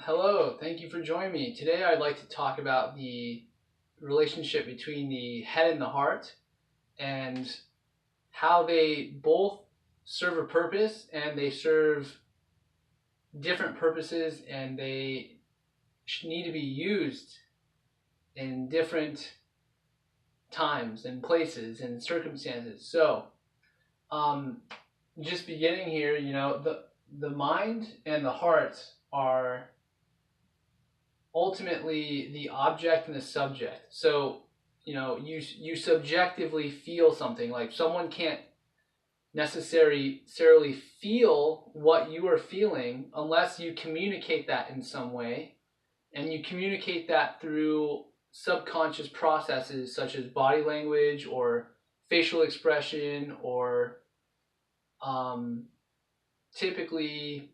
Hello, thank you for joining me. Today I'd like to talk about the relationship between the head and the heart and how they both serve a purpose and they serve different purposes and they need to be used in different times and places and circumstances. Um, just beginning here, the mind and the heart are ultimately the object and the subject. So, you subjectively feel something. Like someone can't necessarily feel what you are feeling unless you communicate that in some way, and you communicate that through subconscious processes such as body language or facial expression or um, typically,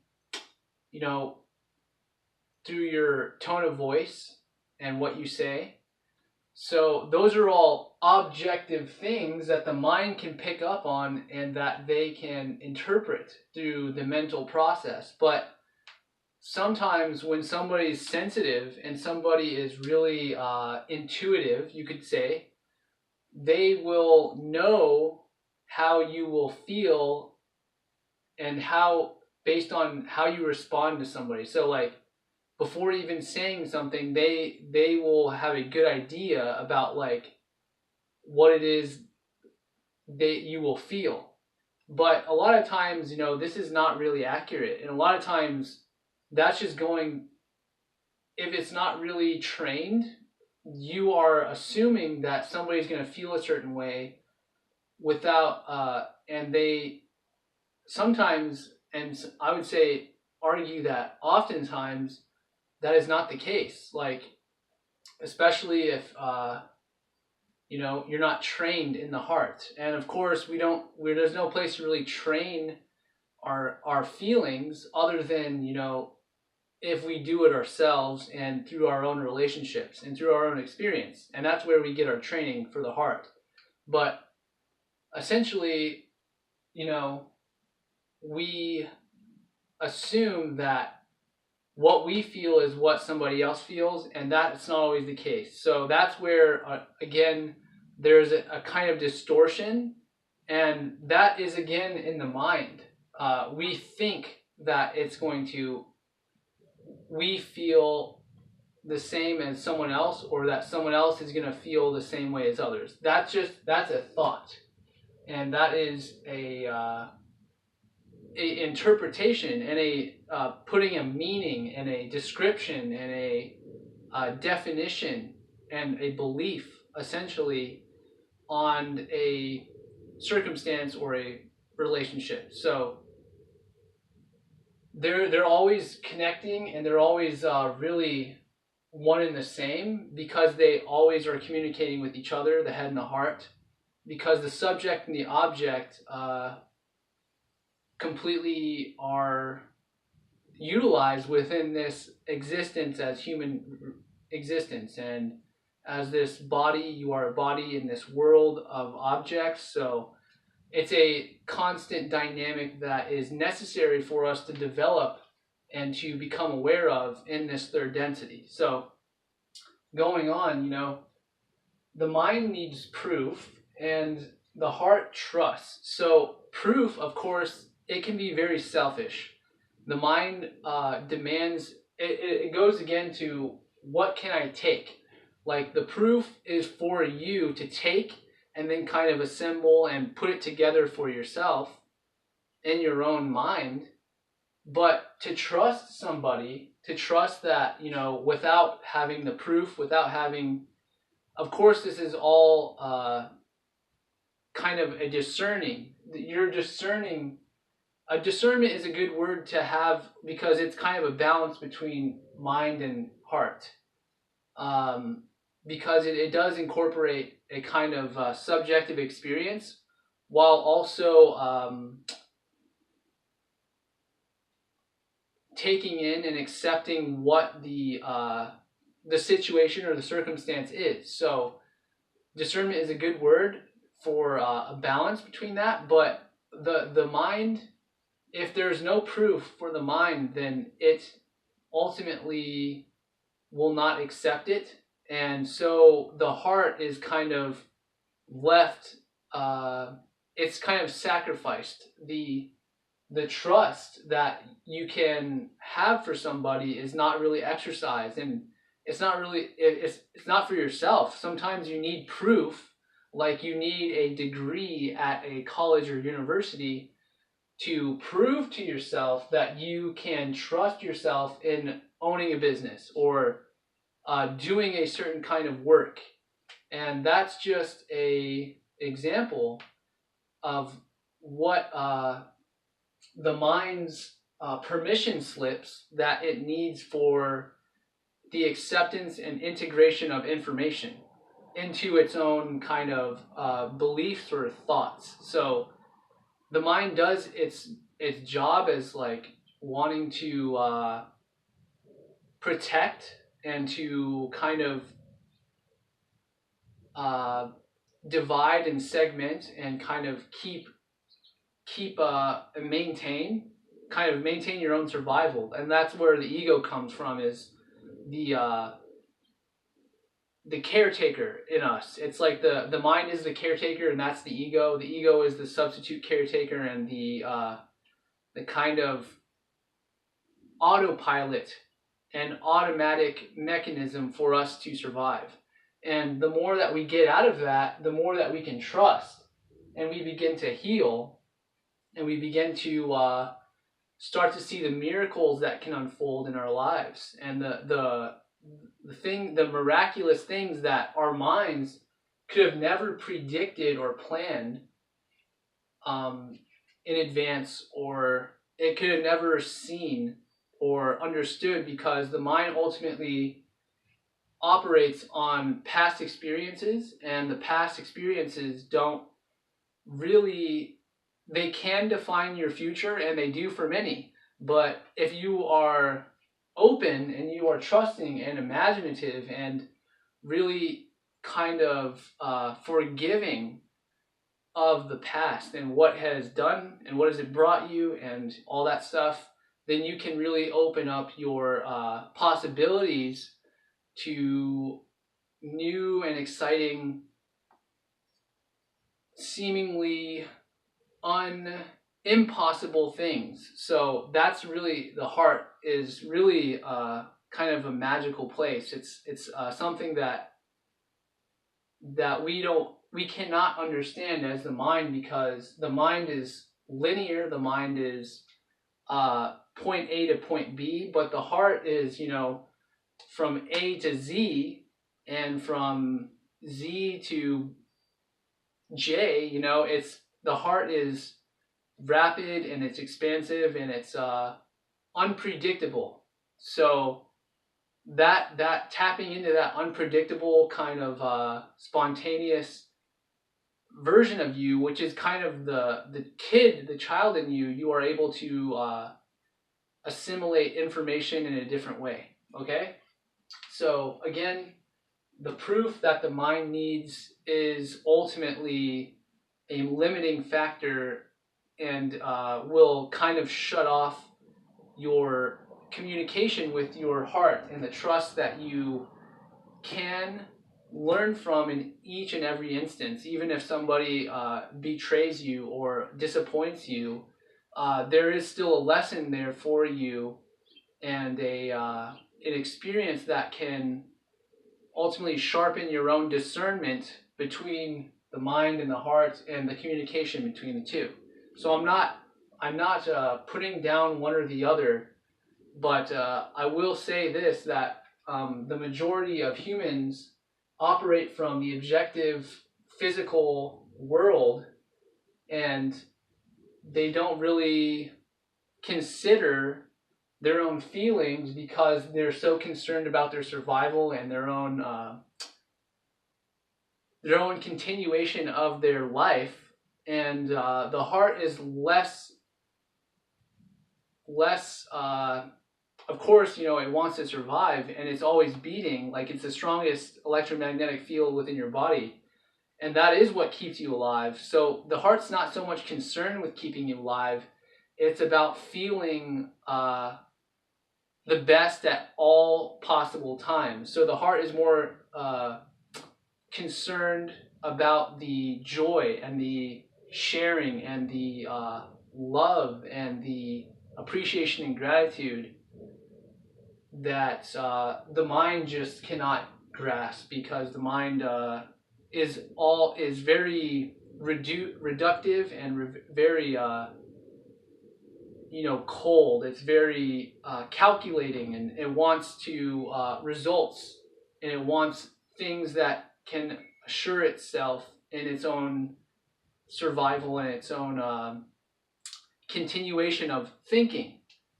you know, through your tone of voice and what you say. So those are all objective things that the mind can pick up on and that they can interpret through the mental process. But sometimes when somebody's sensitive and somebody is really intuitive, you could say, they will know how you will feel and how based on how you respond to somebody. So like before even saying something, they will have a good idea about like what it is that you will feel. But a lot of times, this is not really accurate, and a lot of times that's just going. If it's not really trained, you are assuming that somebody's going to feel a certain way without, and they sometimes, and I would say argue that oftentimes that is not the case. Like, especially if you're not trained in the heart, and of course there's no place to really train our feelings other than if we do it ourselves and through our own relationships and through our own experience, and that's where we get our training for the heart. But essentially, we assume that what we feel is what somebody else feels, and that's not always the case. So that's where, again, there's a kind of distortion, and that is, again, in the mind. We think that we feel the same as someone else, or that someone else is going to feel the same way as others. That's a thought, and that is a interpretation and a putting a meaning and a description and a definition and a belief essentially on a circumstance or a relationship. So they're always connecting, and they're always really one and the same, because they always are communicating with each other, the head and the heart, because the subject and the object completely are utilized within this existence as human existence. And as this body, you are a body in this world of objects. So it's a constant dynamic that is necessary for us to develop and to become aware of in this third density. So going on, the mind needs proof and the heart trusts. So proof, of course, it can be very selfish. The mind demands, it goes again to what can I take? Like the proof is for you to take and then kind of assemble and put it together for yourself in your own mind. But to trust somebody, to trust that, without having the proof, without having, of course, this is all kind of a discerning. You're discerning. A discernment is a good word to have because it's kind of a balance between mind and heart. Because it does incorporate a kind of subjective experience while also taking in and accepting what the situation or the circumstance is. So discernment is a good word for a balance between that, but the mind, if there's no proof for the mind, then it ultimately will not accept it. And so the heart is kind of left, it's kind of sacrificed. The trust that you can have for somebody is not really exercised, and it's not really, it's not for yourself. Sometimes you need proof, like you need a degree at a college or university to prove to yourself that you can trust yourself in owning a business or doing a certain kind of work. And that's just a example of what the mind's permission slips that it needs for the acceptance and integration of information into its own kind of beliefs or thoughts. So the mind does its job as like wanting to protect and to kind of divide and segment and kind of keep maintain your own survival. And that's where the ego comes from, is the caretaker in us. It's like the mind is the caretaker, and that's the ego. The ego is the substitute caretaker, and the kind of autopilot and automatic mechanism for us to survive. And the more that we get out of that, the more that we can trust, and we begin to heal, and we begin to start to see the miracles that can unfold in our lives, and the miraculous things that our minds could have never predicted or planned in advance, or it could have never seen or understood, because the mind ultimately operates on past experiences, and the past experiences don't really, they can define your future, and they do for many. But if you are open and you are trusting and imaginative and really kind of forgiving of the past and what has done and what has it brought you and all that stuff, then you can really open up your possibilities to new and exciting, seemingly impossible things. So that's really, the heart is really kind of a magical place. It's something that we cannot understand as the mind, because the mind is linear. The mind is point A to point B, but the heart is, from A to Z, and from Z to J. It's, the heart is rapid, and it's expansive, and it's unpredictable. So that tapping into that unpredictable kind of spontaneous version of you, which is kind of the child in you, you are able to assimilate information in a different way. Okay? So again, the proof that the mind needs is ultimately a limiting factor, and will kind of shut off your communication with your heart and the trust that you can learn from in each and every instance. Even if somebody betrays you or disappoints you, there is still a lesson there for you, and an experience that can ultimately sharpen your own discernment between the mind and the heart, and the communication between the two. So I'm not putting down one or the other, but I will say this, that the majority of humans operate from the objective physical world, and they don't really consider their own feelings, because they're so concerned about their survival and their own continuation of their life. And the heart is less of course, it wants to survive, and it's always beating, like it's the strongest electromagnetic field within your body, and that is what keeps you alive. So the heart's not so much concerned with keeping you alive, it's about feeling the best at all possible times. So the heart is more concerned about the joy and the sharing and the love and the appreciation and gratitude that the mind just cannot grasp, because the mind is very reductive and very cold. It's very calculating, and it wants to results, and it wants things that can assure itself in its own survival and its own continuation of thinking.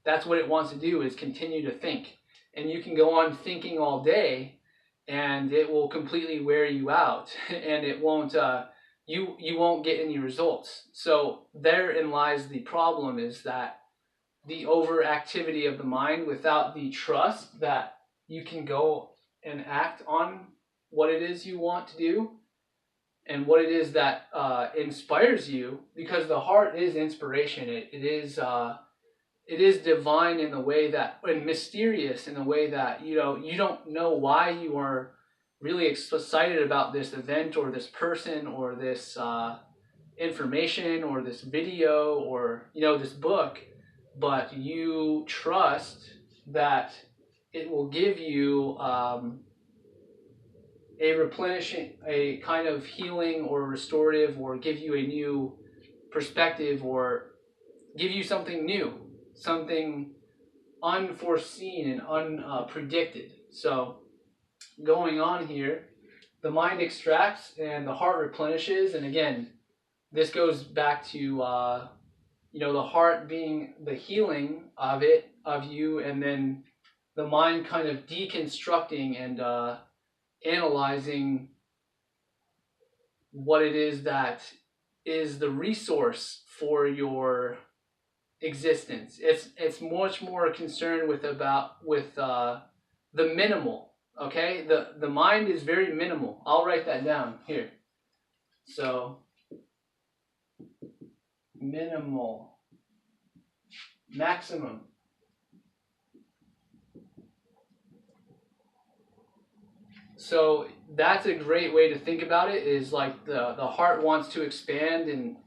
That's what it wants to do, is continue to think. And you can go on thinking all day, and it will completely wear you out, and it won't. You won't get any results. So therein lies the problem: is that the overactivity of the mind without the trust that you can go and act on what it is you want to do and what it is that inspires you, because the heart is inspiration. It is divine in the way that, and mysterious in the way that, you don't know why you are really excited about this event or this person or this information or this video or this book, but you trust that it will give you a replenishing, a kind of healing or restorative, or give you a new perspective, or give you something new, something unforeseen and unpredicted. So going on here, the mind extracts and the heart replenishes. And again, this goes back to the heart being the healing of you, and then the mind kind of deconstructing and analyzing what it is that is the resource for your existence. It's much more concerned with the minimal. Okay, the mind is very minimal. I'll write that down here. So minimal, maximum. So that's a great way to think about it, is like the heart wants to expand and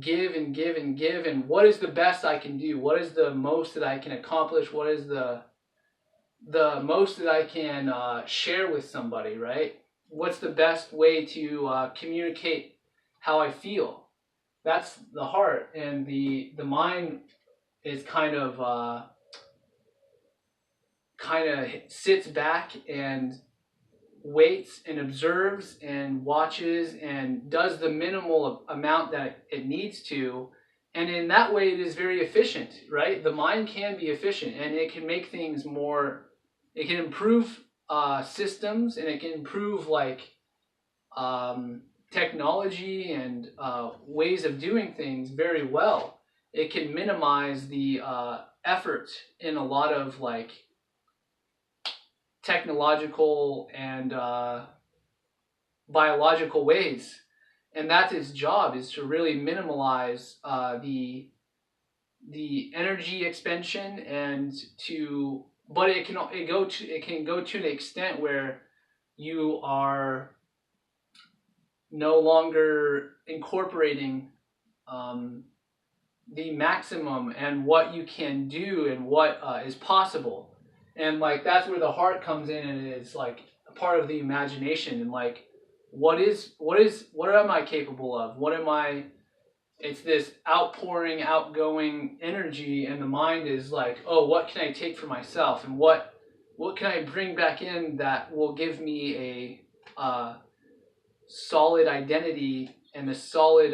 give and give and give, and what is the best I can do? What is the most that I can accomplish? What is the most that I can share with somebody, right? What's the best way to communicate how I feel? That's the heart, and the mind is kind of sits back and waits and observes and watches and does the minimal amount that it needs to, and in that way it is very efficient, right? The mind can be efficient, and it can make things more, it can improve systems, and it can improve technology and ways of doing things very well. It can minimize the effort in a lot of technological and biological ways, and that's its job, is to really minimize the energy expansion, and but it can go to an extent where you are no longer incorporating the maximum and what you can do and what is possible. And that's where the heart comes in, and it's a part of the imagination, and what am I capable of? What am I? It's this outpouring, outgoing energy, and the mind is oh, what can I take for myself, and what can I bring back in that will give me a solid identity and a solid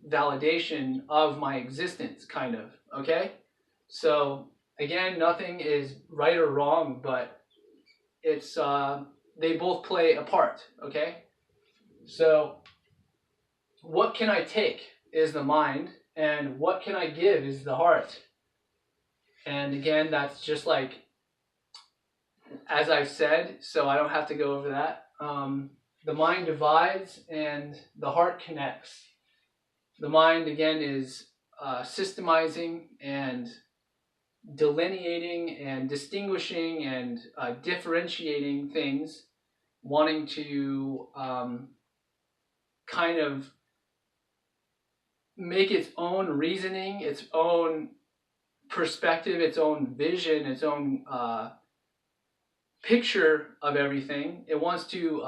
validation of my existence, kind of. Okay, so again, nothing is right or wrong, but it's they both play a part. Okay, so what can I take is the mind, and what can I give is the heart. And again, that's just as I've said, so I don't have to go over that. The mind divides and the heart connects. The mind, again, is systemizing and delineating and distinguishing and differentiating things, wanting to kind of make its own reasoning, its own perspective, its own vision, its own picture of everything. It wants to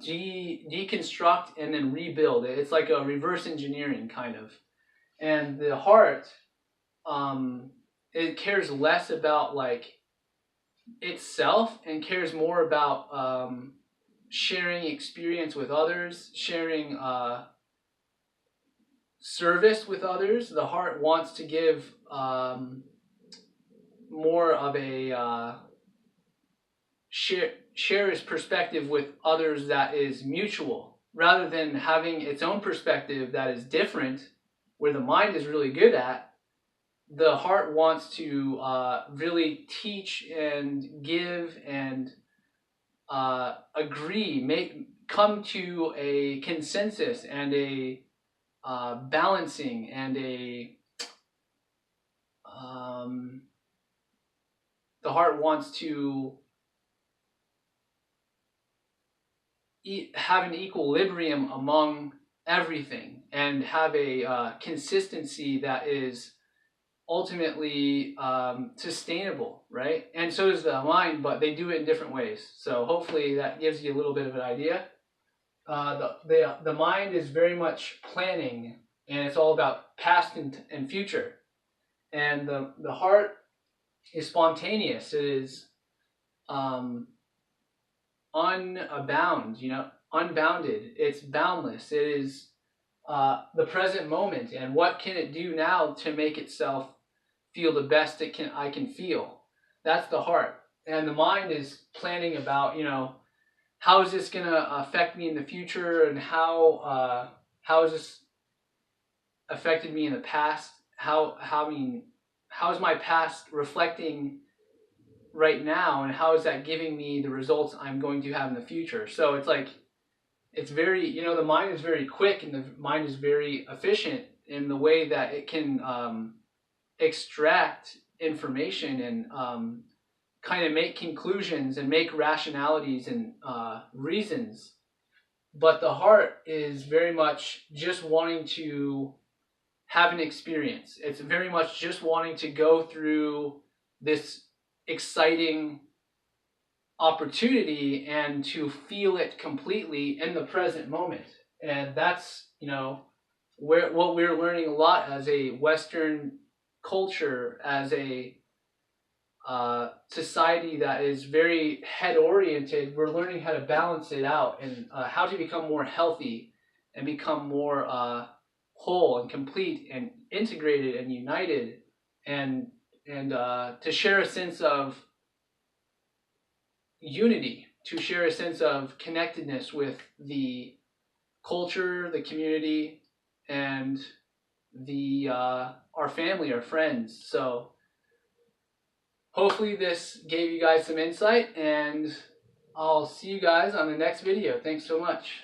deconstruct and then rebuild it. It's like a reverse engineering kind of. And the heart, it cares less about like itself and cares more about sharing experience with others, sharing service with others. The heart wants to give more of a share its perspective with others that is mutual, rather than having its own perspective that is different, where the mind is really good at. The heart wants to really teach and give and agree, come to a consensus and a balancing and the heart wants to have an equilibrium among everything and have a consistency that is ultimately sustainable, right? And so does the mind, but they do it in different ways. So hopefully that gives you a little bit of an idea. The mind is very much planning, and it's all about past and future. And the heart is spontaneous. It is unbounded. It's boundless. It is the present moment, and what can it do now to make itself feel the best I can feel. That's the heart. And the mind is planning about, how is this going to affect me in the future, and how has this affected me in the past? How is my past reflecting right now, and how is that giving me the results I'm going to have in the future? So it's like, it's very, the mind is very quick, and the mind is very efficient in the way that it can extract information and kind of make conclusions and make rationalities and reasons. But the heart is very much just wanting to have an experience. It's very much just wanting to go through this exciting opportunity and to feel it completely in the present moment. And that's, what we're learning a lot as a Western culture, as a society that is very head oriented. We're learning how to balance it out, and how to become more healthy and become more whole and complete and integrated and united, and to share a sense of unity, to share a sense of connectedness with the culture, the community, and our family, our friends. So hopefully this gave you guys some insight, and I'll see you guys on the next video. Thanks so much.